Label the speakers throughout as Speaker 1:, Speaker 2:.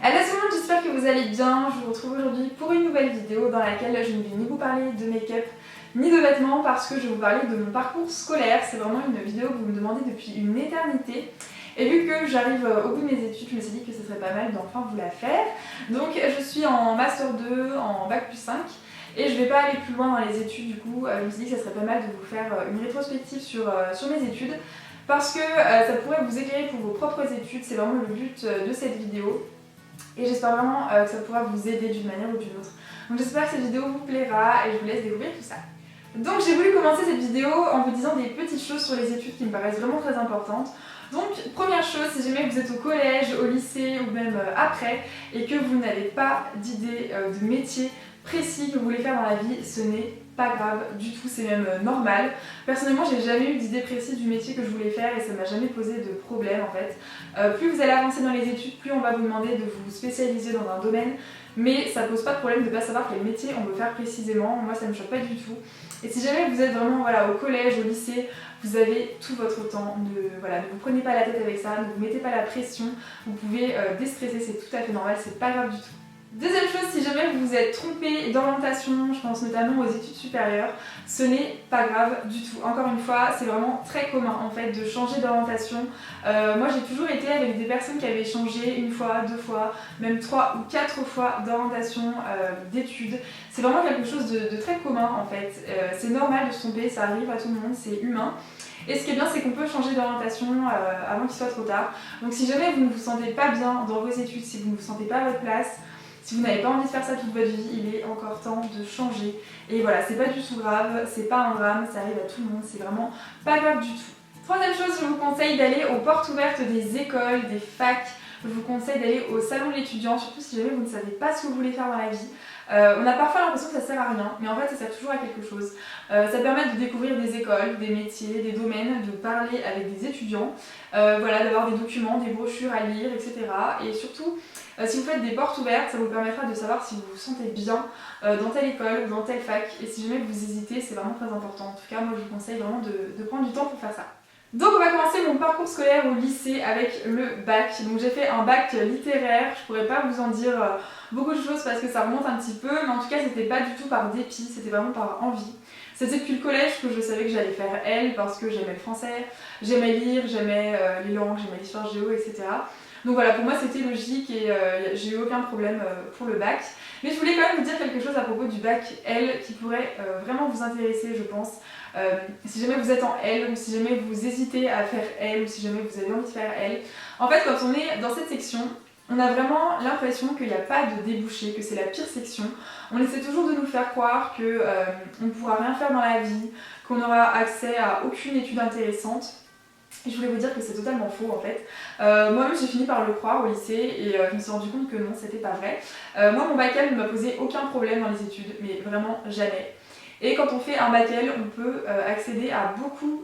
Speaker 1: Hello tout le monde, j'espère que vous allez bien. Je vous retrouve aujourd'hui pour une nouvelle vidéo dans laquelle je ne vais ni vous parler de make-up ni de vêtements parce que je vais vous parler de mon parcours scolaire. C'est vraiment une vidéo que vous me demandez depuis une éternité. Et vu que j'arrive au bout de mes études, je me suis dit que ce serait pas mal d'enfin vous la faire. Donc je suis en Master 2, en Bac plus 5. Et je vais pas aller plus loin dans les études du coup. Je me suis dit que ça serait pas mal de vous faire une rétrospective sur mes études. Parce que ça pourrait vous éclairer pour vos propres études. C'est vraiment le but de cette vidéo. Et j'espère vraiment que ça pourra vous aider d'une manière ou d'une autre. Donc j'espère que cette vidéo vous plaira et je vous laisse découvrir tout ça. Donc j'ai voulu commencer cette vidéo en vous disant des petites choses sur les études qui me paraissent vraiment très importantes. Donc première chose, si jamais vous êtes au collège, au lycée ou même après et que vous n'avez pas d'idée de métier précis que vous voulez faire dans la vie, ce n'est pas grave du tout, c'est même normal. Personnellement, j'ai jamais eu d'idée précise du métier que je voulais faire et ça m'a jamais posé de problème en fait. Plus vous allez avancer dans les études, plus on va vous demander de vous spécialiser dans un domaine, mais ça pose pas de problème de ne pas savoir quel métier on veut faire précisément. Moi, ça me choque pas du tout. Et si jamais vous êtes vraiment au collège, au lycée, vous avez tout votre temps. Ne vous prenez pas la tête avec ça, ne vous mettez pas la pression. Vous pouvez déstresser, c'est tout à fait normal, c'est pas grave du tout. Deuxième chose, si jamais vous vous êtes trompé d'orientation, je pense notamment aux études supérieures, ce n'est pas grave du tout. Encore une fois, c'est vraiment très commun en fait de changer d'orientation. Moi j'ai toujours été avec des personnes qui avaient changé une fois, deux fois, même 3 ou 4 fois d'orientation d'études. C'est vraiment quelque chose de très commun en fait. C'est normal de se tromper, ça arrive à tout le monde, c'est humain. Et ce qui est bien, c'est qu'on peut changer d'orientation avant qu'il soit trop tard. Donc si jamais vous ne vous sentez pas bien dans vos études, si vous ne vous sentez pas à votre place, si vous n'avez pas envie de faire ça toute votre vie, il est encore temps de changer. Et voilà, c'est pas du tout grave, c'est pas un drame, ça arrive à tout le monde, c'est vraiment pas grave du tout. Troisième chose, je vous conseille d'aller aux portes ouvertes des écoles, des facs. Je vous conseille d'aller au salon de l'étudiant, surtout si jamais vous ne savez pas ce que vous voulez faire dans la vie. On a parfois l'impression que ça sert à rien, mais en fait ça sert toujours à quelque chose. Ça permet de découvrir des écoles, des métiers, des domaines, de parler avec des étudiants, d'avoir des documents, des brochures à lire, etc. Et surtout, si vous faites des portes ouvertes, ça vous permettra de savoir si vous vous sentez bien dans telle école ou dans telle fac. Et si jamais vous hésitez, c'est vraiment très important. En tout cas, moi je vous conseille vraiment de prendre du temps pour faire ça. Donc on va commencer mon parcours scolaire au lycée avec le bac. Donc j'ai fait un bac littéraire, je pourrais pas vous en dire beaucoup de choses parce que ça remonte un petit peu, mais en tout cas c'était pas du tout par dépit, c'était vraiment par envie. C'était depuis le collège que je savais que j'allais faire L parce que j'aimais le français, j'aimais lire, j'aimais les langues, j'aimais l'histoire géo, etc. Donc voilà, pour moi c'était logique et j'ai eu aucun problème pour le bac. Mais je voulais quand même vous dire quelque chose à propos du bac L qui pourrait vraiment vous intéresser, je pense. Si jamais vous êtes en L ou si jamais vous hésitez à faire L ou si jamais vous avez envie de faire L. En fait, quand on est dans cette section, on a vraiment l'impression qu'il n'y a pas de débouché, que c'est la pire section. On essaie toujours de nous faire croire qu'on ne pourra rien faire dans la vie, qu'on n'aura accès à aucune étude intéressante. Et je voulais vous dire que c'est totalement faux en fait. Moi-même j'ai fini par le croire au lycée et je me suis rendu compte que non, c'était pas vrai. Moi mon bac L ne m'a posé aucun problème dans les études, mais vraiment jamais. Et quand on fait un bac L, on peut accéder à beaucoup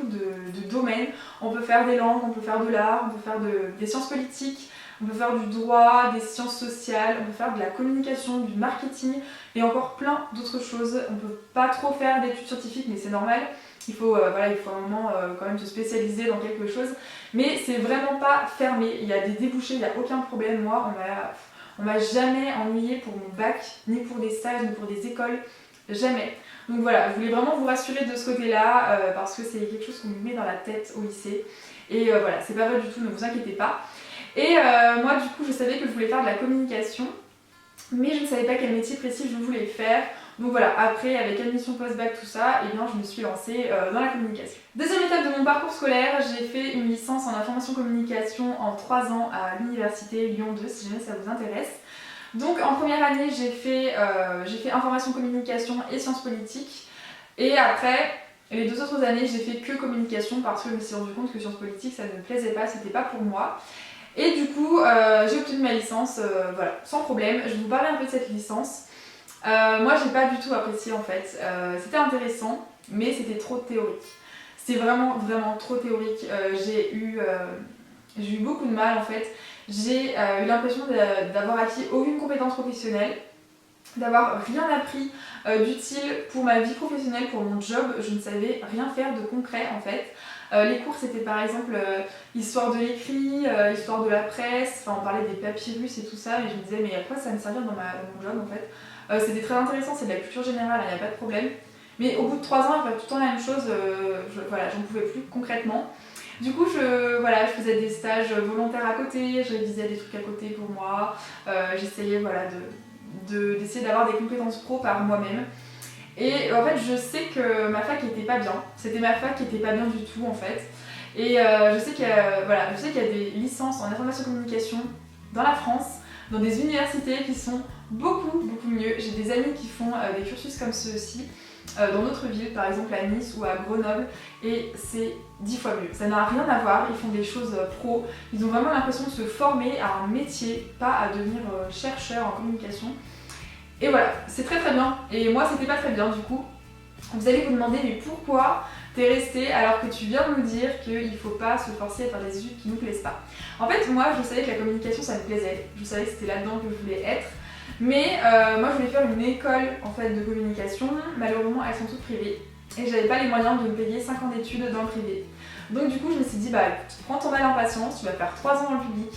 Speaker 1: de domaines. On peut faire des langues, on peut faire de l'art, on peut faire des sciences politiques, on peut faire du droit, des sciences sociales, on peut faire de la communication, du marketing et encore plein d'autres choses. On peut pas trop faire d'études scientifiques, mais c'est normal. Il faut à un moment quand même se spécialiser dans quelque chose. Mais c'est vraiment pas fermé. Il y a des débouchés, il n'y a aucun problème. Moi, on m'a jamais ennuyé pour mon bac, ni pour des stages, ni pour des écoles. Jamais. Donc voilà, je voulais vraiment vous rassurer de ce côté-là parce que c'est quelque chose qu'on me met dans la tête au lycée. Et voilà, c'est pas vrai du tout, ne vous inquiétez pas. Et moi du coup je savais que je voulais faire de la communication, mais je ne savais pas quel métier précis je voulais faire. Donc voilà, après avec admission post-bac tout ça, et bien je me suis lancée dans la communication. Deuxième étape de mon parcours scolaire, j'ai fait une licence en information communication en 3 ans à l'université Lyon 2 si jamais ça vous intéresse. Donc en première année j'ai fait information communication et sciences politiques et après les 2 autres années j'ai fait que communication parce que je me suis rendu compte que sciences politiques ça ne me plaisait pas, c'était pas pour moi. Et du coup j'ai obtenu ma licence sans problème. Je vais vous parler un peu de cette licence. Moi j'ai pas du tout apprécié en fait, c'était intéressant mais c'était trop théorique. C'était vraiment trop théorique, j'ai eu beaucoup de mal en fait. J'ai eu l'impression d'avoir acquis aucune compétence professionnelle. d'avoir rien appris d'utile pour ma vie professionnelle, pour mon job. Je ne savais rien faire de concret en fait. Les cours c'était par exemple histoire de l'écrit, histoire de la presse, enfin on parlait des papyrus et tout ça, mais je me disais mais à quoi ça va me servir dans mon job en fait. C'était très intéressant, c'est de la culture générale, il n'y a pas de problème. Mais au bout de 3 ans, à faire tout le temps la même chose, voilà, j'en pouvais plus concrètement. Du coup, je faisais des stages volontaires à côté, je révisais des trucs à côté pour moi, j'essayais voilà, d'essayer d'avoir des compétences pro par moi-même. Et en fait, je sais que ma fac était pas bien, c'était ma fac qui était pas bien du tout en fait. Et je sais qu'il y a des licences en information communication dans la France, dans des universités qui sont beaucoup mieux. J'ai des amis qui font des cursus comme ceux-ci dans d'autres villes, par exemple à Nice ou à Grenoble, et c'est 10 fois mieux. Ça n'a rien à voir, ils font des choses pro, ils ont vraiment l'impression de se former à un métier, pas à devenir chercheur en communication. Et voilà, c'est très bien. Et moi, c'était pas très bien du coup. Vous allez vous demander, mais pourquoi t'es resté alors que tu viens de nous dire qu'il faut pas se forcer à faire des études qui nous plaisent pas? En fait, moi, je savais que la communication, ça me plaisait. Je savais que c'était là-dedans que je voulais être. Mais moi, je voulais faire une école en fait de communication. Malheureusement, elles sont toutes privées. Et j'avais pas les moyens de me payer 5 ans d'études dans le privé. Donc du coup, je me suis dit, bah écoute, prends ton mal en patience, tu vas faire 3 ans dans le public.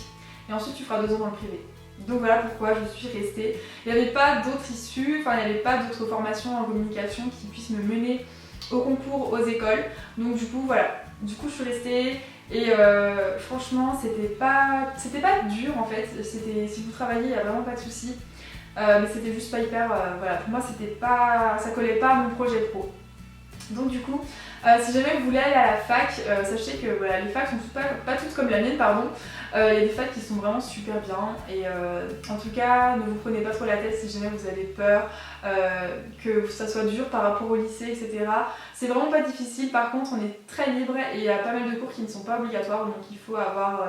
Speaker 1: Et ensuite, tu feras 2 ans dans le privé. Donc voilà pourquoi je suis restée. Il n'y avait pas d'autres issues, enfin il n'y avait pas d'autres formations en communication qui puissent me mener au concours, aux écoles. Donc du coup voilà, du coup je suis restée et franchement c'était pas dur en fait. Si vous travaillez, il n'y a vraiment pas de souci. Mais c'était juste pas hyper, voilà, pour moi ça collait pas à mon projet pro. Donc du coup, si jamais vous voulez aller à la fac, sachez que voilà, les facs sont pas toutes comme la mienne, pardon. Il y a des facs qui sont vraiment super bien et en tout cas, ne vous prenez pas trop la tête si jamais vous avez peur que ça soit dur par rapport au lycée, etc. C'est vraiment pas difficile, par contre on est très libre et il y a pas mal de cours qui ne sont pas obligatoires, donc il faut avoir...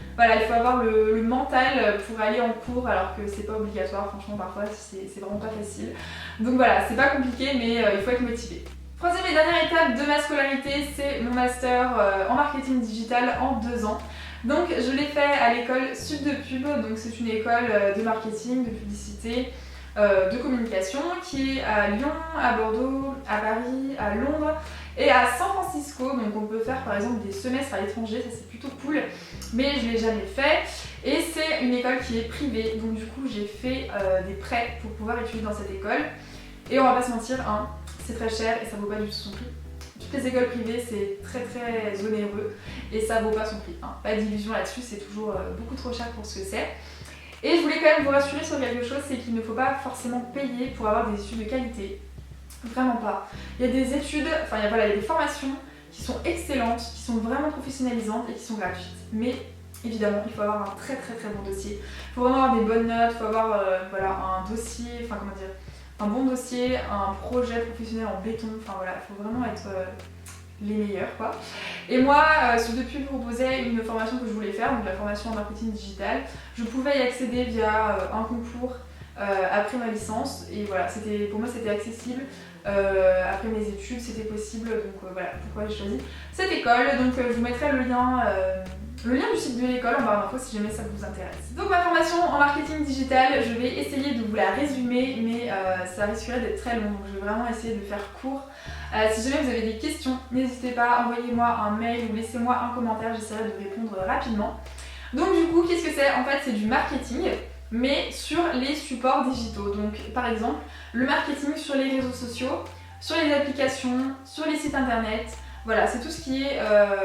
Speaker 1: il faut avoir le mental pour aller en cours alors que c'est pas obligatoire, franchement parfois c'est vraiment pas facile. Donc voilà, c'est pas compliqué mais il faut être motivé. Troisième et dernière étape de ma scolarité, c'est mon master en marketing digital en 2 ans. Donc je l'ai fait à l'école Sud de Pub, donc c'est une école de marketing, de publicité, de communication qui est à Lyon, à Bordeaux, à Paris, à Londres et à San Francisco. Donc on peut faire par exemple des semestres à l'étranger, ça c'est plutôt cool, mais je l'ai jamais fait. Et c'est une école qui est privée, donc du coup j'ai fait des prêts pour pouvoir étudier dans cette école. Et on va pas se mentir, hein, c'est très cher et ça vaut pas du tout son prix. Toutes les écoles privées c'est très onéreux et ça vaut pas son prix. Hein. Pas d'illusion là-dessus, c'est toujours beaucoup trop cher pour ce que c'est. Et je voulais quand même vous rassurer sur quelque chose, c'est qu'il ne faut pas forcément payer pour avoir des études de qualité. Vraiment pas. Il y a des études, il y a des formations qui sont excellentes, qui sont vraiment professionnalisantes et qui sont gratuites. Mais évidemment, il faut avoir un très bon dossier. Il faut vraiment avoir des bonnes notes, il faut avoir un dossier, un bon dossier, un projet professionnel en béton, il faut vraiment être les meilleurs quoi. Et moi, Sud de Pub proposait une formation que je voulais faire, donc la formation en marketing digital. Je pouvais y accéder via un concours après ma licence et voilà, pour moi c'était accessible. Après mes études, c'était possible, donc voilà pourquoi j'ai choisi cette école. Donc je vous mettrai le lien du site de l'école en barre d'infos si jamais ça vous intéresse. Donc ma formation en marketing digital, je vais essayer de vous la résumer, mais ça risquerait d'être très long, donc je vais vraiment essayer de faire court. Si jamais vous avez des questions, n'hésitez pas, envoyez-moi un mail ou laissez-moi un commentaire, j'essaierai de répondre rapidement. Donc du coup, qu'est-ce que c'est? En fait, c'est du marketing, mais sur les supports digitaux. Donc par exemple, le marketing sur les réseaux sociaux, sur les applications, sur les sites internet. Voilà, c'est tout ce qui est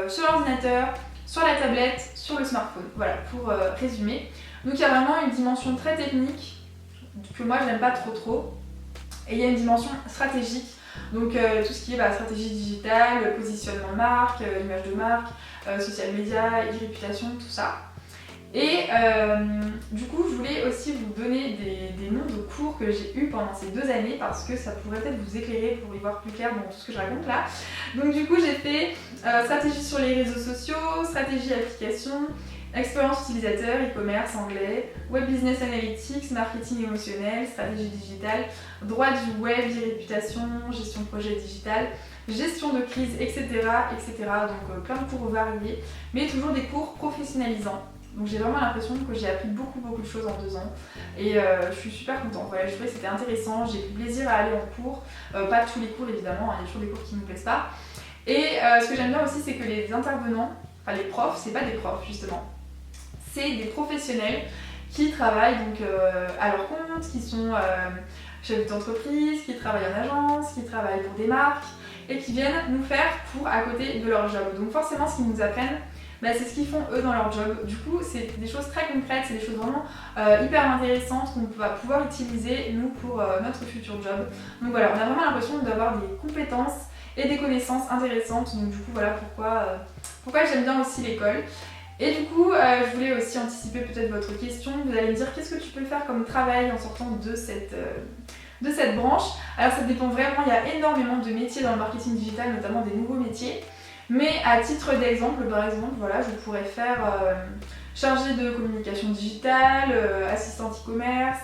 Speaker 1: sur l'ordinateur, sur la tablette, sur le smartphone. Voilà, pour résumer. Donc il y a vraiment une dimension très technique que moi je n'aime pas trop. Et il y a une dimension stratégique. Donc tout ce qui est stratégie digitale, positionnement de marque, image de marque, social media, e-réputation, tout ça. Et du coup, je voulais aussi vous donner des noms de cours que j'ai eus pendant ces 2 années parce que ça pourrait peut-être vous éclairer pour y voir plus clair dans tout ce que je raconte là. Donc du coup, j'ai fait stratégie sur les réseaux sociaux, stratégie application, expérience utilisateur, e-commerce, anglais, web business analytics, marketing émotionnel, stratégie digitale, droit du web, e-réputation, gestion de projet digital, gestion de crise, etc. Donc plein de cours variés, mais toujours des cours professionnalisants. Donc j'ai vraiment l'impression que j'ai appris beaucoup de choses en 2 ans et je suis super contente. Voilà, je trouvais que c'était intéressant, j'ai pris plaisir à aller en cours, pas tous les cours évidemment, il y a toujours des cours qui ne me plaisent pas. Et ce que j'aime bien aussi, c'est que les intervenants, enfin les profs, c'est pas des profs justement, c'est des professionnels qui travaillent donc à leur compte, qui sont chefs d'entreprise, qui travaillent en agence, qui travaillent pour des marques et qui viennent nous faire cours à côté de leur job. Donc forcément ce qu'ils nous apprennent, c'est ce qu'ils font eux dans leur job. Du coup c'est des choses très concrètes, c'est des choses vraiment hyper intéressantes qu'on va pouvoir utiliser nous pour notre futur job. Donc voilà, on a vraiment l'impression d'avoir des compétences et des connaissances intéressantes. Donc du coup voilà pourquoi j'aime bien aussi l'école. Et du coup, je voulais aussi anticiper peut-être votre question. Vous allez me dire qu'est-ce que tu peux faire comme travail en sortant de cette branche. Alors ça dépend vraiment, il y a énormément de métiers dans le marketing digital, notamment des nouveaux métiers. Mais à titre d'exemple, par exemple, voilà, je pourrais faire chargé de communication digitale, assistante e-commerce,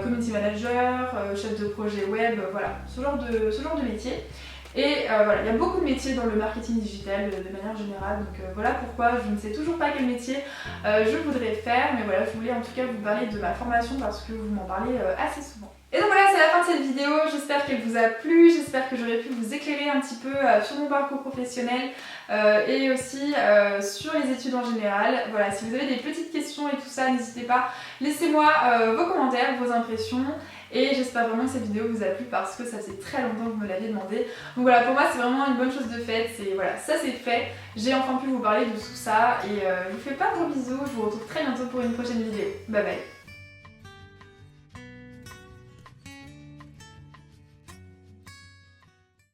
Speaker 1: community manager, chef de projet web, voilà, ce genre de métier. Et voilà, il y a beaucoup de métiers dans le marketing digital de manière générale, donc voilà pourquoi je ne sais toujours pas quel métier je voudrais faire, mais voilà, je voulais en tout cas vous parler de ma formation parce que vous m'en parlez assez souvent. Et donc voilà, c'est la fin de cette vidéo, j'espère qu'elle vous a plu, j'espère que j'aurai pu vous éclairer un petit peu sur mon parcours professionnel et aussi sur les études en général. Voilà, si vous avez des petites questions et tout ça, n'hésitez pas, laissez-moi vos commentaires, vos impressions. Et j'espère vraiment que cette vidéo vous a plu parce que ça faisait très longtemps que vous me l'aviez demandé. Donc voilà, pour moi c'est vraiment une bonne chose de faite, voilà, ça c'est fait. J'ai enfin pu vous parler de tout ça et je vous fais plein de gros bisous, je vous retrouve très bientôt pour une prochaine vidéo. Bye bye.